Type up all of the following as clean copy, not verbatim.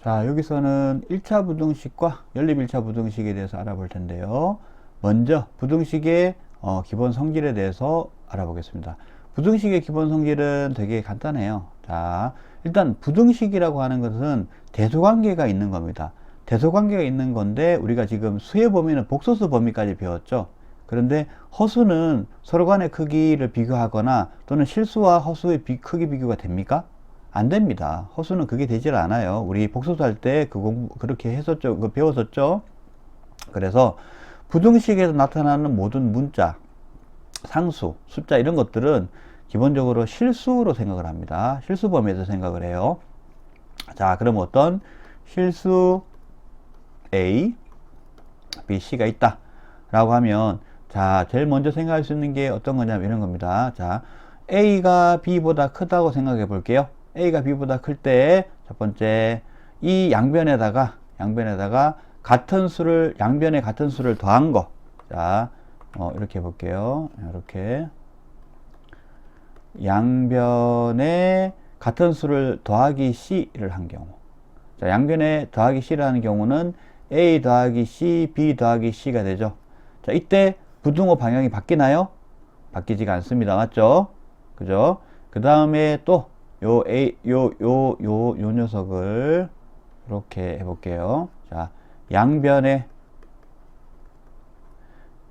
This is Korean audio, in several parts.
자, 여기서는 1차 부등식과 연립 1차 부등식에 대해서 알아볼 텐데요. 먼저 부등식의 기본 성질에 대해서 알아보겠습니다. 부등식의 기본 성질은 되게 간단해요. 자, 일단 부등식이라고 하는 것은 대소관계가 있는 겁니다. 대소관계가 있는 건데 우리가 지금 수의 범위는 복소수 범위까지 배웠죠. 그런데 허수는 서로 간의 크기를 비교하거나 또는 실수와 허수의 크기 비교가 됩니까? 안 됩니다. 허수는 그게 되질 않아요. 우리 복소수 할 때 그렇게 했었죠. 그거 배웠었죠. 그래서 부등식에서 나타나는 모든 문자, 상수, 숫자 이런 것들은 기본적으로 실수로 생각을 합니다. 실수 범위에서 생각을 해요. 자, 그럼 어떤 실수 A, B, C가 있다 라고 하면, 자, 제일 먼저 생각할 수 있는 게 어떤 거냐면 이런 겁니다. 자, A가 B보다 크다고 생각해 볼게요. A가 B보다 클 때, 첫 번째, 이 양변에다가 양변에 같은 수를 더한 거. 자, 이렇게 해볼게요. 이렇게. 양변에 같은 수를 더하기 C를 한 경우. 자, 양변에 더하기 C를 하는 경우는 A 더하기 C, B 더하기 C가 되죠. 자, 이때 부등호 방향이 바뀌나요? 바뀌지가 않습니다. 맞죠? 그죠? 그 다음에 또, 요 녀석을 이렇게 해볼게요. 자, 양변에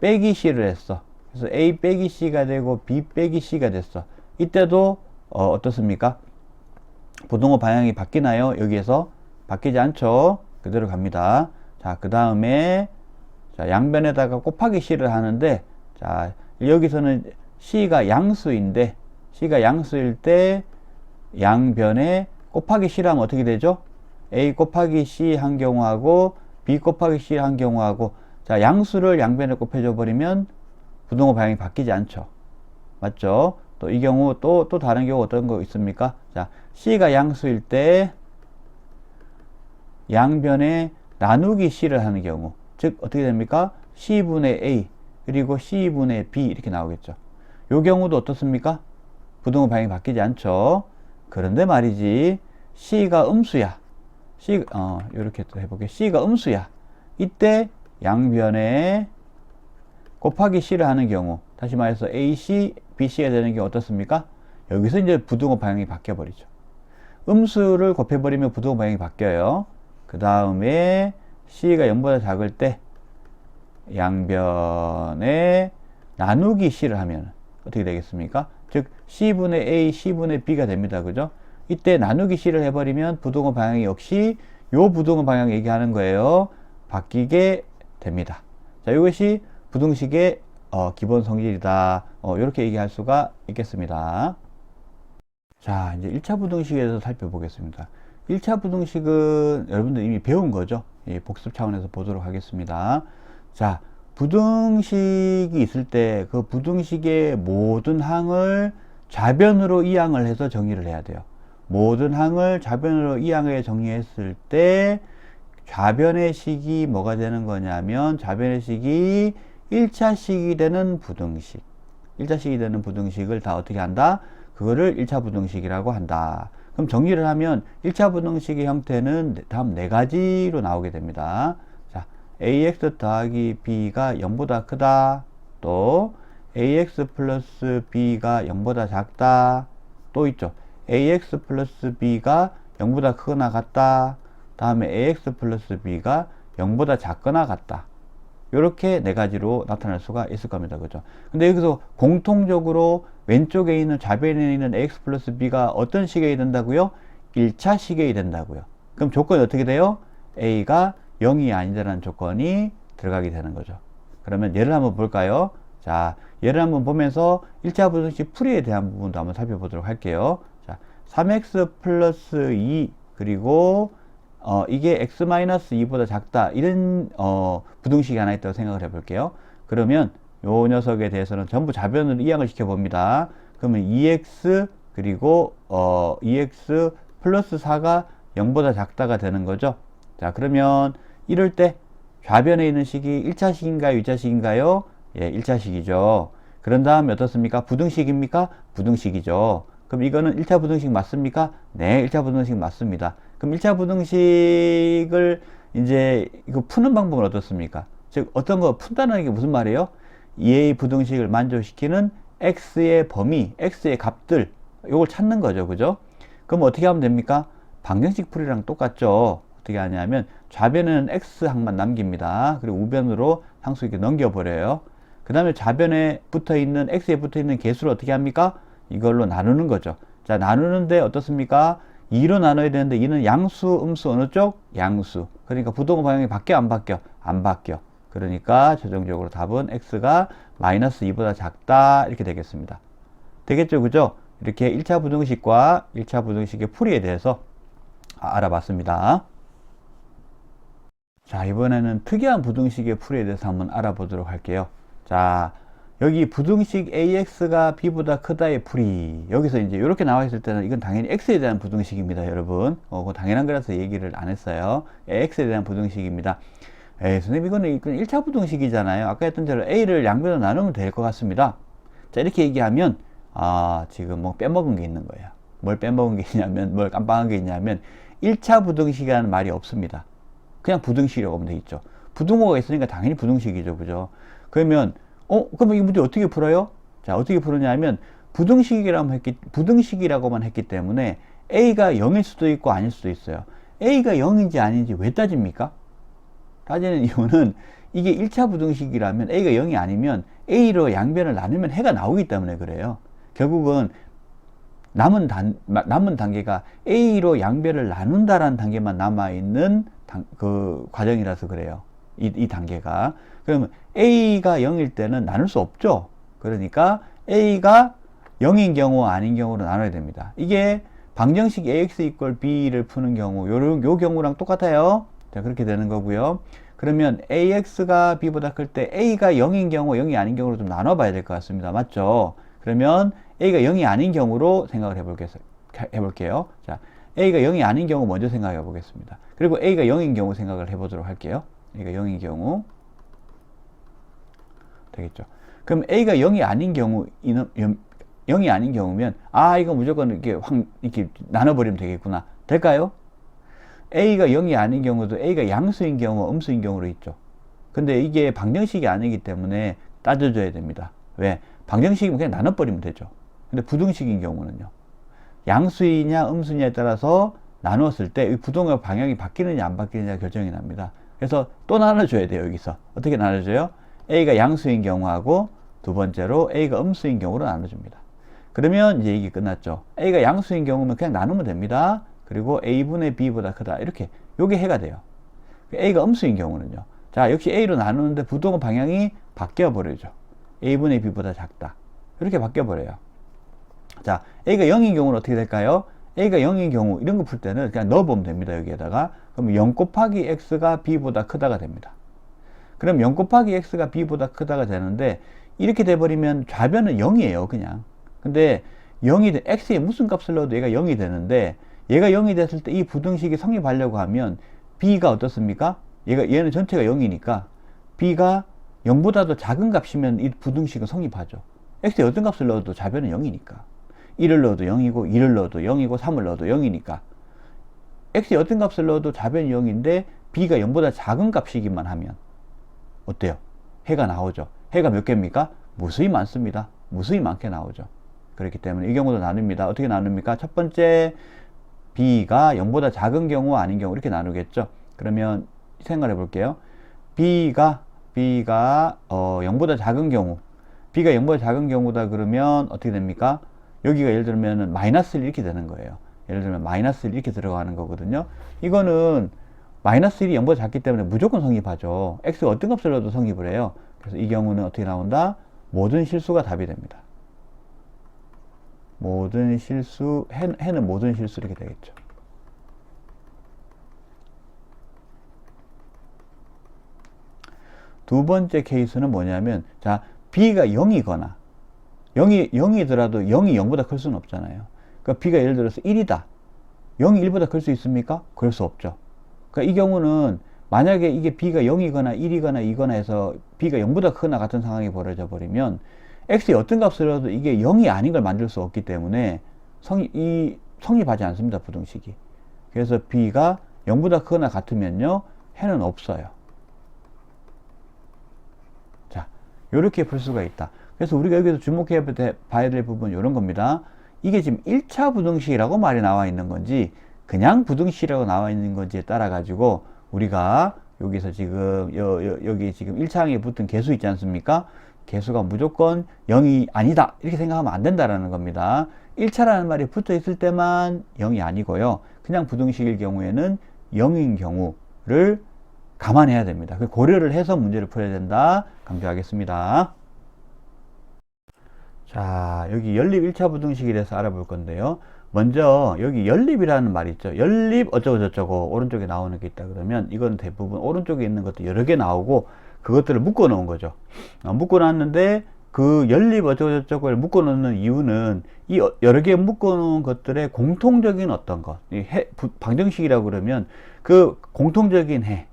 빼기 C를 했어. 그래서 A 빼기 C가 되고 B 빼기 C가 됐어. 이때도 어떻습니까? 부등호 방향이 바뀌나요? 여기에서 바뀌지 않죠. 그대로 갑니다. 자, 그 다음에 자, 양변에다가 곱하기 C를 하는데, 자, 여기서는 C가 양수일 때 양변에 곱하기 C를 하면 어떻게 되죠? A 곱하기 C 한 경우하고 B 곱하기 C 한 경우하고, 자, 양수를 양변에 곱해줘 버리면 부등호 방향이 바뀌지 않죠. 맞죠? 또 이 경우 또 다른 경우 어떤 거 있습니까? 자, C가 양수일 때 양변에 나누기 C를 하는 경우, 즉 어떻게 됩니까? C분의 A 그리고 C분의 B 이렇게 나오겠죠. 요 경우도 어떻습니까? 부등호 방향이 바뀌지 않죠. 그런데 말이지, C가 음수야. 이렇게 또 해볼게요. C가 음수야. 이때 양변에 곱하기 C를 하는 경우, 다시 말해서 AC, BC가 되는 게 어떻습니까? 여기서 이제 부등호 방향이 바뀌어버리죠. 음수를 곱해버리면 부등호 방향이 바뀌어요. 그 다음에 C가 0보다 작을 때 양변에 나누기 C를 하면 어떻게 되겠습니까? 즉 C분의 A, C분의 B가 됩니다. 그죠? 이때 나누기 C를 해버리면 부등호 방향이 역시 요 부등호 방향 얘기하는 거예요. 바뀌게 됩니다. 자, 이것이 부등식의 기본 성질이다. 이렇게 얘기할 수가 있겠습니다. 자, 이제 1차 부등식에 대해서 살펴보겠습니다. 1차 부등식은 여러분들 이미 배운 거죠. 복습 차원에서 보도록 하겠습니다. 자, 부등식이 있을 때 그 부등식의 모든 항을 좌변으로 이항을 해서 정의를 해야 돼요. 모든 항을 좌변으로 이항해 정의했을 때 좌변의 식이 뭐가 되는 거냐면, 좌변의 식이 1차식이 되는 부등식. 1차식이 되는 부등식을 다 어떻게 한다? 그거를 1차 부등식이라고 한다. 그럼 정리를 하면 1차 부등식의 형태는 다음 4가지로 나오게 됩니다. 자, ax 더하기 b가 0보다 크다. 또 ax 플러스 b가 0보다 작다. 또 있죠. ax 플러스 b가 0보다 크거나 같다. 다음에 ax 플러스 b가 0보다 작거나 같다. 이렇게 4가지로 나타날 수가 있을 겁니다. 그죠? 근데 여기서 공통적으로 왼쪽에 있는 좌변에 있는 ax 플러스 b가 어떤 식이 된다고요? 1차 식이 된다고요. 그럼 조건이 어떻게 돼요? a가 0이 아니다라는 조건이 들어가게 되는 거죠. 그러면 예를 한번 볼까요? 자, 예를 한번 보면서 1차 부등식 풀이에 대한 부분도 한번 살펴보도록 할게요. 자, 3x 플러스 2 그리고 이게 x-2보다 작다. 이런 부등식이 하나 있다고 생각을 해볼게요. 그러면 요 녀석에 대해서는 전부 좌변으로 이항을 시켜봅니다. 그러면 2x 그리고 2x 플러스 4가 0보다 작다가 되는 거죠. 자, 그러면 이럴 때 좌변에 있는 식이 1차식인가요? 2차식인가요? 예, 1차식이죠. 그런 다음에 어떻습니까? 부등식입니까? 부등식이죠. 그럼 이거는 1차 부등식 맞습니까? 네, 1차 부등식 맞습니다. 그럼 1차 부등식을 이제 이거 푸는 방법은 어떻습니까? 즉 어떤 거 푼다는 게 무슨 말이에요? 이 부등식을 만족시키는 x의 범위, x의 값들, 요걸 찾는 거죠. 그죠? 그럼 어떻게 하면 됩니까? 방정식 풀이랑 똑같죠. 어떻게 하냐면 좌변에는 x항만 남깁니다. 그리고 우변으로 상수 이렇게 넘겨버려요. 그 다음에 좌변에 붙어있는 x에 붙어있는 개수를 어떻게 합니까? 이걸로 나누는 거죠. 자, 나누는데 어떻습니까? 2로 나눠야 되는데 2는 양수, 음수 어느 쪽? 양수. 그러니까 부동호 방향이 바뀌어 안 바뀌어? 안 바뀌어. 그러니까 최종적으로 답은 x가 마이너스 2보다 작다 이렇게 되겠습니다. 되겠죠? 그죠? 이렇게 1차 부등식과 1차 부등식의 풀이에 대해서 알아봤습니다. 자, 이번에는 특이한 부등식의 풀이에 대해서 한번 알아보도록 할게요. 자, 여기 부등식 AX가 B보다 크다의 풀이. 여기서 이제 이렇게 나와 있을 때는 이건 당연히 X에 대한 부등식입니다, 여러분. 그거 당연한 거라서 얘기를 안 했어요. X에 대한 부등식입니다. 선생님, 이거는 1차 부등식이잖아요. 아까 했던 대로 A를 양변으로 나누면 될 것 같습니다. 자, 이렇게 얘기하면, 지금 뭐 빼먹은 게 있는 거예요. 뭘 빼먹은 게 있냐면, 뭘 깜빡한 게 있냐면, 1차 부등식이라는 말이 없습니다. 그냥 부등식이라고 하면 되겠죠. 부등호가 있으니까 당연히 부등식이죠. 그죠? 그러면, 그럼 이 문제 어떻게 풀어요? 자, 어떻게 풀느냐면, 부등식이라고만 했기 때문에, A가 0일 수도 있고 아닐 수도 있어요. A가 0인지 아닌지 왜 따집니까? 따지는 이유는, 이게 1차 부등식이라면 A가 0이 아니면 A로 양변을 나누면 해가 나오기 때문에 그래요. 결국은, 남은 단계가 A로 양변을 나눈다라는 단계만 남아있는 그 과정이라서 그래요. 이 단계가. 그러면 A가 0일 때는 나눌 수 없죠. 그러니까 A가 0인 경우 아닌 경우로 나눠야 됩니다. 이게 방정식 AX equal B를 푸는 경우, 요 경우랑 똑같아요. 자, 그렇게 되는 거고요. 그러면 AX가 B보다 클 때 A가 0인 경우, 0이 아닌 경우로 좀 나눠봐야 될 것 같습니다. 맞죠? 그러면 A가 0이 아닌 경우로 생각을 해볼게요. 자, A가 0이 아닌 경우 먼저 생각해 보겠습니다. 그리고 A가 0인 경우 생각을 해보도록 할게요. A가 0인 경우. 되겠죠. 그럼 A가 0이 아닌 경우, 0이 아닌 경우면, 이거 무조건 이렇게 나눠버리면 되겠구나. 될까요? A가 0이 아닌 경우도 A가 양수인 경우, 음수인 경우로 있죠. 근데 이게 방정식이 아니기 때문에 따져줘야 됩니다. 왜? 방정식이면 그냥 나눠버리면 되죠. 근데 부등식인 경우는요. 양수이냐 음수냐에 따라서 나누었을 때 부동의 방향이 바뀌느냐 안 바뀌느냐 결정이 납니다. 그래서 또 나눠줘야 돼요. 여기서 어떻게 나눠줘요? A가 양수인 경우하고 두 번째로 A가 음수인 경우로 나눠줍니다. 그러면 이제 이게 끝났죠. A가 양수인 경우면 그냥 나누면 됩니다. 그리고 A분의 B보다 크다 이렇게 요게 해가 돼요. A가 음수인 경우는요. 자, 역시 A로 나누는데 부동의 방향이 바뀌어 버리죠. A분의 B보다 작다 이렇게 바뀌어 버려요. 자, A가 0인 경우는 어떻게 될까요? A가 0인 경우 이런 거 풀 때는 그냥 넣어보면 됩니다. 여기에다가. 그럼 0 곱하기 X가 B보다 크다가 됩니다. 그럼 0 곱하기 X가 B보다 크다가 되는데 이렇게 돼버리면 좌변은 0이에요. 그냥. 근데 X에 무슨 값을 넣어도 얘가 0이 되는데 얘가 0이 됐을 때 이 부등식이 성립하려고 하면 B가 어떻습니까? 얘는 전체가 0이니까 B가 0보다도 작은 값이면 이 부등식은 성립하죠. X에 어떤 값을 넣어도 좌변은 0이니까. 1을 넣어도 0이고 2를 넣어도 0이고 3을 넣어도 0이니까 X에 어떤 값을 넣어도 좌변이 0인데 B가 0보다 작은 값이기만 하면 어때요? 해가 나오죠. 해가 몇 개입니까? 무수히 많습니다. 무수히 많게 나오죠. 그렇기 때문에 이 경우도 나눕니다. 어떻게 나눕니까? 첫 번째 B가 0보다 작은 경우 아닌 경우 이렇게 나누겠죠. 그러면 생각해 볼게요. B가 0보다 작은 경우 B가 0보다 작은 경우다 그러면 어떻게 됩니까? 여기가 예를 들면 마이너스 1 이렇게 되는 거예요. 예를 들면 마이너스 1 이렇게 들어가는 거거든요. 이거는 마이너스 1이 0보다 작기 때문에 무조건 성립하죠. X가 어떤 값을 넣어도 성립을 해요. 그래서 이 경우는 어떻게 나온다? 모든 실수가 답이 됩니다. 모든 실수, 해는 모든 실수 이렇게 되겠죠. 두 번째 케이스는 뭐냐면, 자, B가 0이거나, 0이더라도 0이 0보다 클 수는 없잖아요. 그러니까 B가 예를 들어서 1이다. 0이 1보다 클 수 있습니까? 그럴 수 없죠. 그러니까 이 경우는 만약에 이게 B가 0이거나 1이거나 2거나 해서 B가 0보다 크거나 같은 상황이 벌어져 버리면 X의 어떤 값을 넣어도 이게 0이 아닌 걸 만들 수 없기 때문에 성립하지 않습니다. 부등식이. 그래서 B가 0보다 크거나 같으면요, 해는 없어요. 자, 요렇게 풀 수가 있다. 그래서 우리가 여기서 주목해 봐야 될 부분은 이런 겁니다. 이게 지금 1차 부등식이라고 말이 나와 있는 건지 그냥 부등식이라고 나와 있는 건지에 따라 가지고 우리가 여기서 지금 여기 지금 1차항에 붙은 개수 있지 않습니까? 개수가 무조건 0이 아니다 이렇게 생각하면 안 된다라는 겁니다. 1차라는 말이 붙어 있을 때만 0이 아니고요. 그냥 부등식일 경우에는 0인 경우를 감안해야 됩니다. 고려를 해서 문제를 풀어야 된다 강조하겠습니다. 자, 여기 연립 1차 부등식에 대해서 알아볼 건데요. 먼저 여기 연립이라는 말이 있죠. 연립 어쩌고 저쩌고 오른쪽에 나오는 게 있다 그러면 이건 대부분 오른쪽에 있는 것도 여러 개 나오고 그것들을 묶어 놓은 거죠. 묶어 놨는데 그 연립 어쩌고 저쩌고를 묶어 놓는 이유는 이 여러 개 묶어 놓은 것들의 공통적인 어떤 것, 방정식이라고 그러면 그 공통적인 해,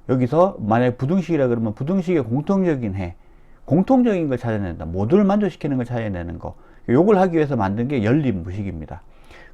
여기서 만약에 부등식이라 그러면 부등식의 공통적인 해, 공통적인 걸 찾아낸다. 모두를 만족시키는 걸 찾아내는 거. 요걸 하기 위해서 만든 게 연립무식입니다.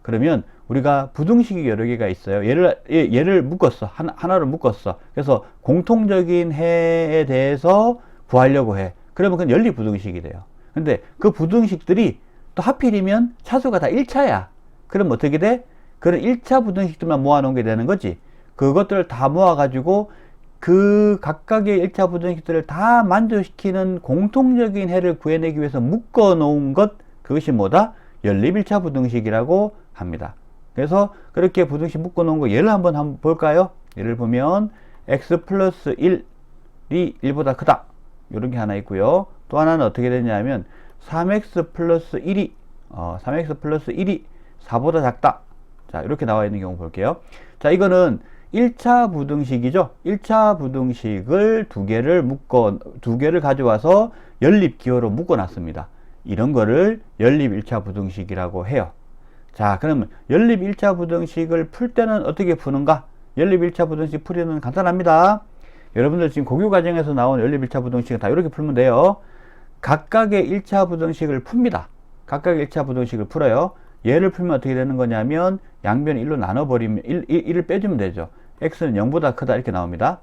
그러면 우리가 부등식이 여러 개가 있어요. 얘를 묶었어. 하나로 묶었어. 그래서 공통적인 해에 대해서 구하려고 해. 그러면 그건 연립부등식이 돼요. 근데 그 부등식들이 또 하필이면 차수가 다 1차야. 그럼 어떻게 돼? 그런 1차 부등식들만 모아놓은 게 되는 거지. 그것들을 다 모아가지고 그 각각의 1차 부등식들을 다 만족시키는 공통적인 해를 구해내기 위해서 묶어 놓은 것, 그것이 뭐다? 연립 1차 부등식이라고 합니다. 그래서 그렇게 부등식 묶어 놓은 거 예를 한번 볼까요? 예를 보면 x 플러스 1이 1보다 크다. 이런 게 하나 있고요. 또 하나는 어떻게 되냐면 3x 플러스 1이 4보다 작다. 자, 이렇게 나와 있는 경우 볼게요. 자, 이거는 1차 부등식이죠. 1차 부등식을 두 개를 가져와서 연립 기호로 묶어 놨습니다. 이런 거를 연립 1차 부등식이라고 해요. 자, 그러면 연립 1차 부등식을 풀 때는 어떻게 푸는가? 연립 1차 부등식 풀이는 간단합니다. 여러분들 지금 고교 과정에서 나온 연립 1차 부등식은 다 이렇게 풀면 돼요. 각각의 1차 부등식을 풉니다. 각각의 1차 부등식을 풀어요. 얘를 풀면 어떻게 되는 거냐면 양변 1로 나눠버리면 1을 빼주면 되죠. x는 0보다 크다 이렇게 나옵니다.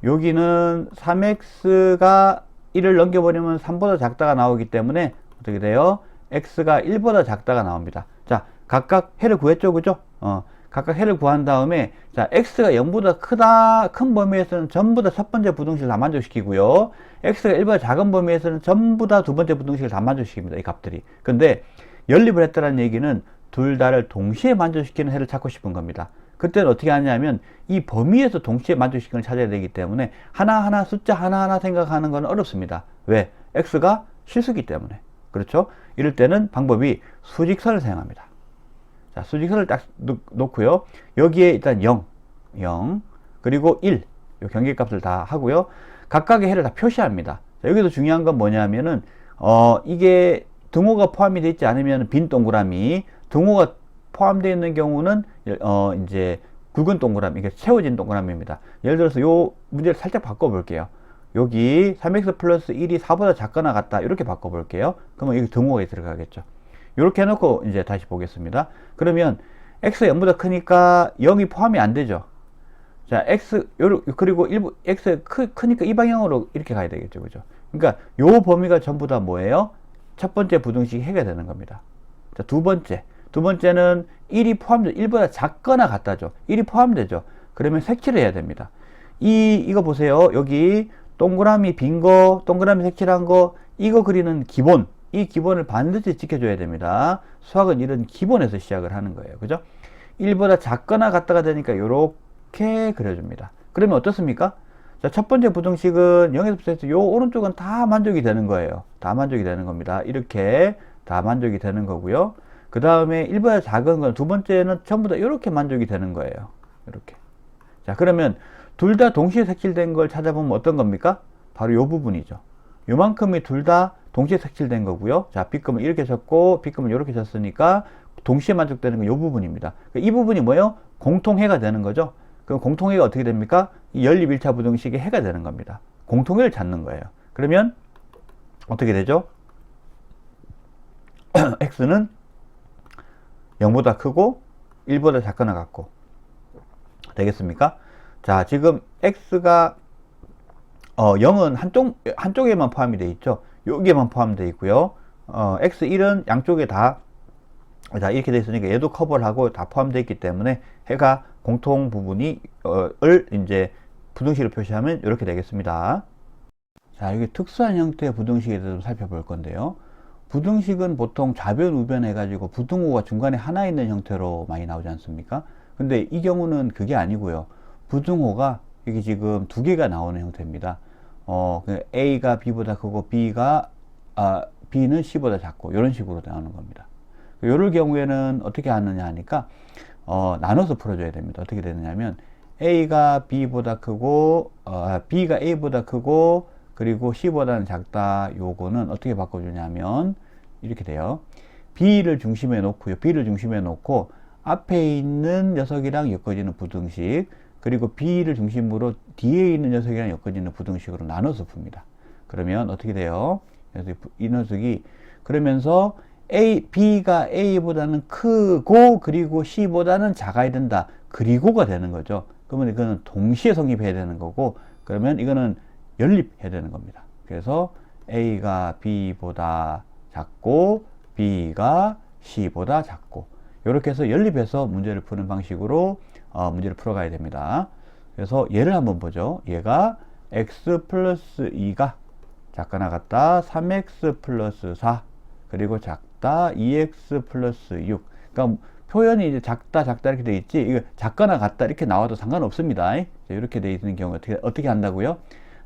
여기는 3x가 1을 넘겨버리면 3보다 작다가 나오기 때문에 어떻게 돼요? x가 1보다 작다가 나옵니다. 자, 각각 해를 구했죠, 그죠? 각각 해를 구한 다음에 자, x가 0보다 큰 범위에서는 전부 다 첫 번째 부등식을 다 만족시키고요. x가 1보다 작은 범위에서는 전부 다 두 번째 부등식을 다 만족시킵니다. 이 값들이. 근데 연립을 했다는 얘기는 둘 다를 동시에 만족시키는 해를 찾고 싶은 겁니다. 그때는 어떻게 하냐면 이 범위에서 동시에 만족시키는 걸 찾아야 되기 때문에 하나하나 숫자 하나하나 생각하는 건 어렵습니다. 왜? x가 실수기 때문에. 그렇죠? 이럴 때는 방법이 수직선을 사용합니다. 자, 수직선을 딱 놓고요. 여기에 일단 0, 그리고 1, 요 경계값을 다 하고요. 각각의 해를 다 표시합니다. 자, 여기서 중요한 건 뭐냐면은, 이게 등호가 포함이 되어 있지 않으면 빈 동그라미, 등호가 포함되어 있는 경우는, 이제 굵은 동그라미, 이게 채워진 동그라미입니다. 예를 들어서 요 문제를 살짝 바꿔볼게요. 여기 3x 플러스 1이 4보다 작거나 같다. 이렇게 바꿔볼게요. 그러면 여기 등호가 들어가겠죠. 이렇게 해놓고 이제 다시 보겠습니다. 그러면 x가 0보다 크니까 0이 포함이 안 되죠. 자, 그리고 x 크니까 이 방향으로 이렇게 가야 되겠죠. 그죠? 그러니까 요 범위가 전부 다 뭐예요? 첫 번째 부등식이 해가 되는 겁니다. 자, 두 번째는 1이 포함되죠. 1보다 작거나 같다죠. 1이 포함되죠. 그러면 색칠을 해야 됩니다. 이거 보세요. 여기 동그라미 빈 거, 동그라미 색칠한 거, 이거 그리는 기본, 이 기본을 반드시 지켜줘야 됩니다. 수학은 이런 기본에서 시작을 하는 거예요. 그죠? 1보다 작거나 같다가 되니까 이렇게 그려줍니다. 그러면 어떻습니까? 자, 첫 번째 부등식은 0에서 요 오른쪽은 다 만족이 되는 거예요. 다 만족이 되는 겁니다. 이렇게 다 만족이 되는 거고요. 그 다음에 1보다 작은 건 두 번째는 전부 다 이렇게 만족이 되는 거예요. 이렇게. 자, 그러면 둘 다 동시에 색칠된 걸 찾아보면 어떤 겁니까? 바로 요 부분이죠. 요만큼이 둘 다 동시에 색칠된 거고요. 자, B금을 이렇게 졌고 B금을 이렇게 졌으니까 동시에 만족되는 건 요 부분입니다. 이 부분이 뭐예요? 공통해가 되는 거죠. 그럼 공통해가 어떻게 됩니까? 이 연립 1차 부등식의 해가 되는 겁니다. 공통해를 찾는 거예요. 그러면 어떻게 되죠? x는 0보다 크고 1보다 작거나 같고 되겠습니까? 자, 지금 x가 0은 한쪽에만 포함이 되어 있죠. 여기에만 포함되어 있고요. x1은 양쪽에 다, 자, 이렇게 되어 있으니까 얘도 커버를 하고 다 포함되어 있기 때문에 해가 공통 부분이, 이제 부등식으로 표시하면 이렇게 되겠습니다. 자, 여기 특수한 형태의 부등식에 대해서 살펴볼 건데요. 부등식은 보통 좌변, 우변 해가지고 부등호가 중간에 하나 있는 형태로 많이 나오지 않습니까? 근데 이 경우는 그게 아니고요. 부등호가 여기 지금 두 개가 나오는 형태입니다. A가 B보다 크고 B는 C보다 작고 이런 식으로 나오는 겁니다. 이럴 경우에는 어떻게 하느냐 하니까 나눠서 풀어줘야 됩니다. 어떻게 되느냐면 A가 B보다 크고 B가 A보다 크고 그리고 C보다는 작다. 요거는 어떻게 바꿔주냐면 이렇게 돼요. B를 중심에 놓고요. B를 중심에 놓고 앞에 있는 녀석이랑 엮어지는 부등식, 그리고 B를 중심으로 뒤에 있는 녀석이랑 엮어지는 부등식으로 나눠서 풉니다. 그러면 어떻게 돼요? 그래서 이 녀석이 그러면서 B가 A보다는 크고 그리고 C보다는 작아야 된다. 그리고가 되는 거죠. 그러면 이거는 동시에 성립해야 되는 거고, 그러면 이거는 연립해야 되는 겁니다. 그래서 A가 B보다 작고 B가 C보다 작고 이렇게 해서 연립해서 문제를 푸는 방식으로 문제를 풀어가야 됩니다. 그래서 얘를 한번 보죠. 얘가 x 플러스 2가 작거나 같다 3x 플러스 4 그리고 작다 2x 플러스 6. 그러니까 표현이 이제 작다 이렇게 돼 있지, 이거 작거나 같다 이렇게 나와도 상관없습니다. 이렇게 돼 있는 경우 어떻게 한다고요?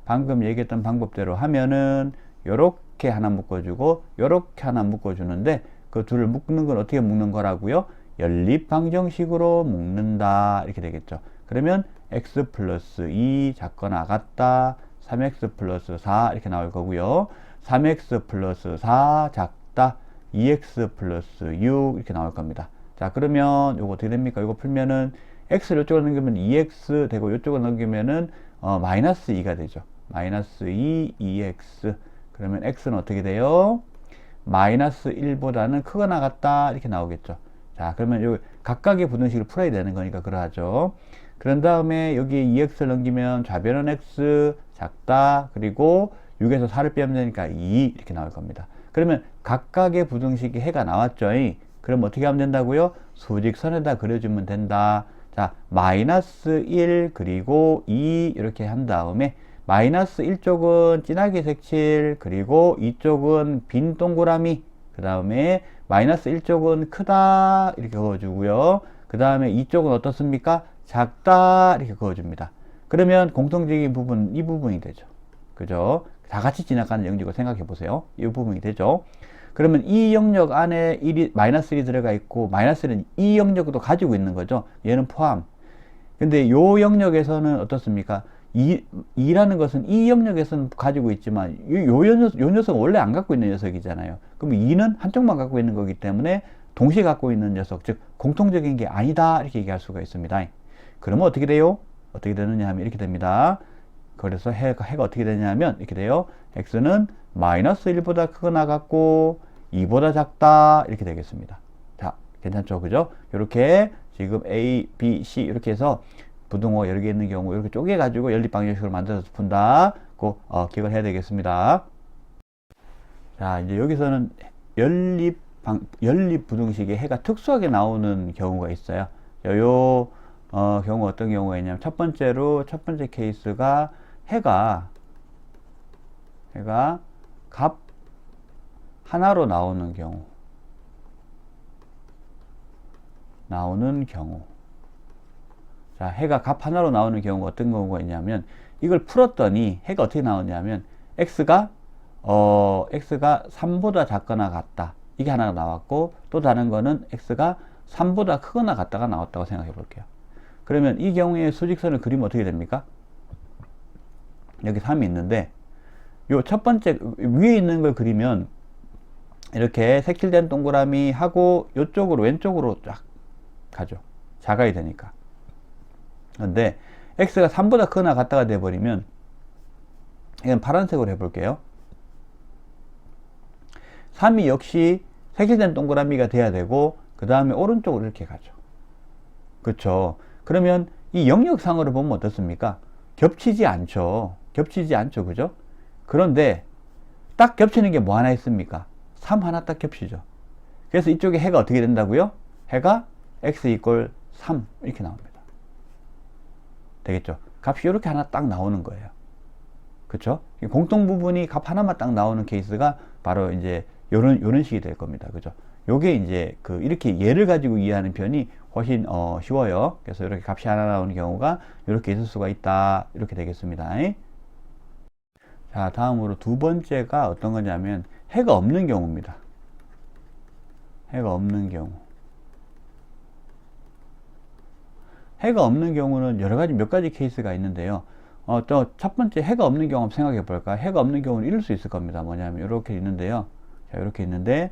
방금 얘기했던 방법대로 하면은 요렇게 하나 묶어주고 요렇게 하나 묶어주는데, 그 둘을 묶는 건 어떻게 묶는 거라고요? 연립 방정식으로 묶는다 이렇게 되겠죠. 그러면 x 플러스 2 작거나 같다 3x 플러스 4 이렇게 나올 거고요. 3x 플러스 4 작다 2x 플러스 6 이렇게 나올 겁니다. 자, 그러면 요거 어떻게 됩니까? 이거 풀면은 x를 이쪽으로 넘기면 2x 되고 이쪽으로 넘기면은 마이너스 2가 되죠. 마이너스 2x. 그러면 x는 어떻게 돼요? 마이너스 1보다는 크거나 같다 이렇게 나오겠죠. 자, 그러면 요 각각의 부등식을 풀어야 되는 거니까 그러하죠. 그런 다음에 여기에 2x를 넘기면 좌변은 x 작다 그리고 6에서 4를 빼면 되니까 2 이렇게 나올 겁니다. 그러면 각각의 부등식이 해가 나왔죠. 그럼 어떻게 하면 된다고요? 수직선에다 그려주면 된다. 자, 마이너스 1 그리고 2 이렇게 한 다음에 마이너스 1쪽은 진하게 색칠, 그리고 이쪽은 빈 동그라미, 그 다음에 마이너스 1쪽은 크다 이렇게 그어주고요. 그 다음에 이쪽은 어떻습니까? 작다 이렇게 그어줍니다. 그러면 공통적인 부분 이 부분이 되죠. 그죠? 다 같이 지나가는 영역을 생각해 보세요. 이 부분이 되죠. 그러면 이 영역 안에 마이너스 1이 들어가 있고 마이너스는 이 영역도 가지고 있는 거죠. 얘는 포함. 근데 요 영역에서는 어떻습니까? 2라는 것은 이 영역에서는 가지고 있지만 요 녀석은 원래 안 갖고 있는 녀석이잖아요. 그럼 2는 한쪽만 갖고 있는 거기 때문에 동시에 갖고 있는 녀석, 즉 공통적인 게 아니다 이렇게 얘기할 수가 있습니다. 그러면 어떻게 돼요? 어떻게 되느냐 하면 이렇게 됩니다. 그래서 해가 어떻게 되냐면 이렇게 돼요. x는 마이너스 1보다 크거나 같고 2보다 작다 이렇게 되겠습니다. 자, 괜찮죠? 그죠? 이렇게 지금 A, B, C 이렇게 해서 부등호 여러 개 있는 경우 이렇게 쪼개 가지고 연립 방정식으로 만들어서 푼다. 꼭 기억을 해야 되겠습니다. 자, 이제 여기서는 연립 부등식에 해가 특수하게 나오는 경우가 있어요. 요 경우 어떤 경우가 있냐면 첫 번째 케이스가 해가 값 하나로 나오는 경우. 자, 해가 값 하나로 나오는 경우가 어떤 경우가 있냐면, 이걸 풀었더니 해가 어떻게 나오냐면 x가 3보다 작거나 같다 이게 하나가 나왔고, 또 다른 거는 x가 3보다 크거나 같다가 나왔다고 생각해 볼게요. 그러면 이 경우에 수직선을 그리면 어떻게 됩니까? 여기 3이 있는데 요 첫 번째 위에 있는 걸 그리면 이렇게 색칠된 동그라미 하고 요쪽으로 왼쪽으로 쫙 가죠. 작아야 되니까. 근데 x가 3보다 크거나 같다가 돼버리면, 이건 파란색으로 해볼게요. 3이 역시 색칠된 동그라미가 돼야 되고, 그 다음에 오른쪽으로 이렇게 가죠. 그쵸? 그러면 이 영역상으로 보면 어떻습니까? 겹치지 않죠. 겹치지 않죠. 그죠? 그런데 딱 겹치는 게 뭐 하나 있습니까? 3 하나 딱 겹치죠. 그래서 이쪽에 해가 어떻게 된다고요? 해가 x 이퀄 3 이렇게 나옵니다. 되겠죠? 값이 이렇게 하나 딱 나오는 거예요. 그쵸? 공통 부분이 값 하나만 딱 나오는 케이스가 바로 이제 요런 식이 될 겁니다. 그죠? 요게 이제 이렇게 얘를 가지고 이해하는 편이 훨씬 쉬워요. 그래서 이렇게 값이 하나 나오는 경우가 이렇게 있을 수가 있다. 이렇게 되겠습니다. 자, 다음으로 두 번째가 어떤 거냐면 해가 없는 경우입니다. 해가 없는 경우. 해가 없는 경우는 몇 가지 케이스가 있는데요. 또 첫 번째 해가 없는 경우 한번 생각해 볼까요? 해가 없는 경우는 이럴 수 있을 겁니다. 뭐냐면 이렇게 있는데요. 자, 이렇게 있는데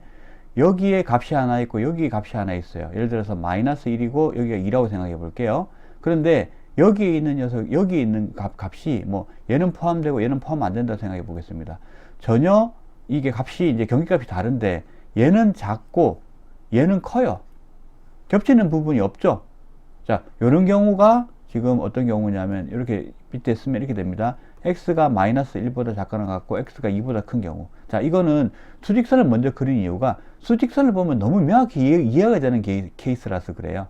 여기에 값이 하나 있고 여기에 값이 하나 있어요. 예를 들어서 마이너스 1이고 여기가 2라고 생각해 볼게요. 그런데 여기에 있는 녀석, 여기에 있는 값이 뭐 얘는 포함되고 얘는 포함 안 된다고 생각해 보겠습니다. 전혀 이게 값이 이제 경기값이 다른데 얘는 작고 얘는 커요. 겹치는 부분이 없죠. 자, 이런 경우가 지금 어떤 경우냐면 이렇게 밑에 쓰면 이렇게 됩니다. x가 마이너스 1보다 작거나 같고 x가 2보다 큰 경우. 자, 이거는 수직선을 먼저 그린 이유가 수직선을 보면 너무 명확히 이해가 되는 케이스라서 그래요.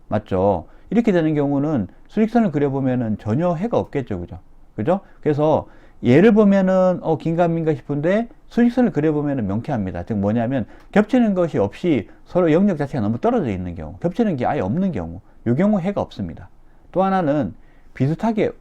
맞죠? 이렇게 되는 경우는 수직선을 그려보면은 전혀 해가 없겠죠. 그죠? 그죠? 그래서 얘를 보면은 긴가민가 싶은데 수직선을 그려보면은 명쾌합니다. 즉 뭐냐면 겹치는 것이 없이 서로 영역 자체가 너무 떨어져 있는 경우, 겹치는 게 아예 없는 경우, 이 경우 해가 없습니다. 또 하나는 비슷하게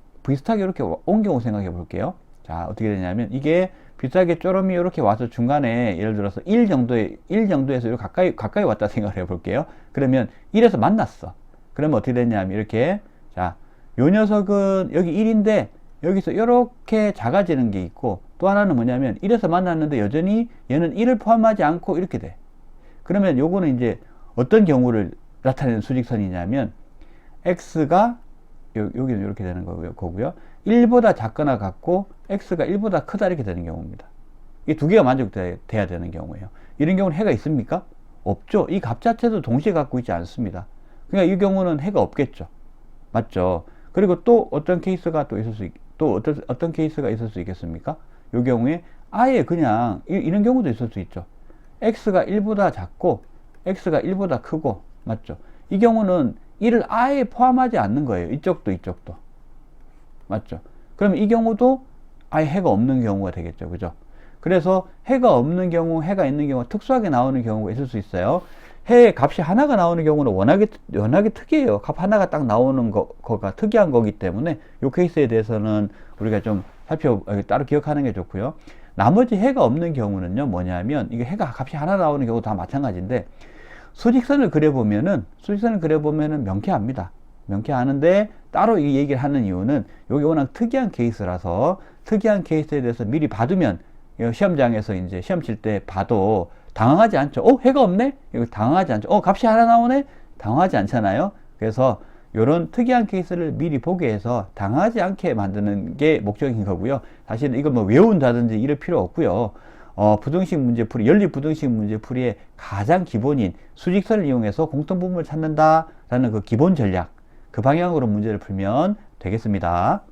이렇게 온 경우 생각해 볼게요. 자, 어떻게 되냐면 이게 비슷하게 쪼름이 이렇게 와서 중간에 예를 들어서 1 정도에서 이렇게 가까이 왔다 생각을 해 볼게요. 그러면 1에서 만났어. 그러면 어떻게 되냐면 이렇게, 자, 요 녀석은 여기 1인데 여기서 이렇게 작아지는 게 있고, 또 하나는 뭐냐면 1에서 만났는데 여전히 얘는 1을 포함하지 않고 이렇게 돼. 그러면 요거는 이제 어떤 경우를 나타내는 수직선이냐면 x가 여기는 이렇게 되는 거고요. 1보다 작거나 같고 x가 1보다 크다 이렇게 되는 경우입니다. 이 두 개가 만족돼야 되는 경우예요. 이런 경우는 해가 있습니까? 없죠. 이 값 자체도 동시에 갖고 있지 않습니다. 그러니까 이 경우는 해가 없겠죠. 맞죠? 그리고 또 어떤 케이스가 어떤 케이스가 있을 수 있겠습니까? 이 경우에 아예 그냥 이런 경우도 있을 수 있죠. x가 1보다 작고 x가 1보다 크고, 맞죠? 이 경우는 1을 아예 포함하지 않는 거예요. 이쪽도 이쪽도. 맞죠? 그럼 이 경우도 아예 해가 없는 경우가 되겠죠. 그죠? 그래서 해가 없는 경우, 해가 있는 경우, 특수하게 나오는 경우가 있을 수 있어요. 해의 값이 하나가 나오는 경우는 워낙에 특이해요. 값 하나가 딱 나오는 거가 특이한 거기 때문에 이 케이스에 대해서는 우리가 좀 따로 기억하는 게 좋고요. 나머지 해가 없는 경우는요, 뭐냐면 이게 해가 값이 하나 나오는 경우 다 마찬가지인데 수직선을 그려보면은 명쾌합니다. 명쾌하는데 따로 이 얘기를 하는 이유는 여기 워낙 특이한 케이스라서 특이한 케이스에 대해서 미리 봐두면 시험장에서 이제 시험 칠 때 봐도 당황하지 않죠. 해가 없네? 이거 당황하지 않죠. 값이 하나 나오네? 당황하지 않잖아요. 그래서 이런 특이한 케이스를 미리 보게 해서 당하지 않게 만드는 게 목적인 거고요. 사실은 이걸 뭐 외운다든지 이럴 필요 없고요. 부등식 문제풀이, 연립부등식 문제풀이의 가장 기본인 수직선을 이용해서 공통부분을 찾는다라는 그 기본 전략, 그 방향으로 문제를 풀면 되겠습니다.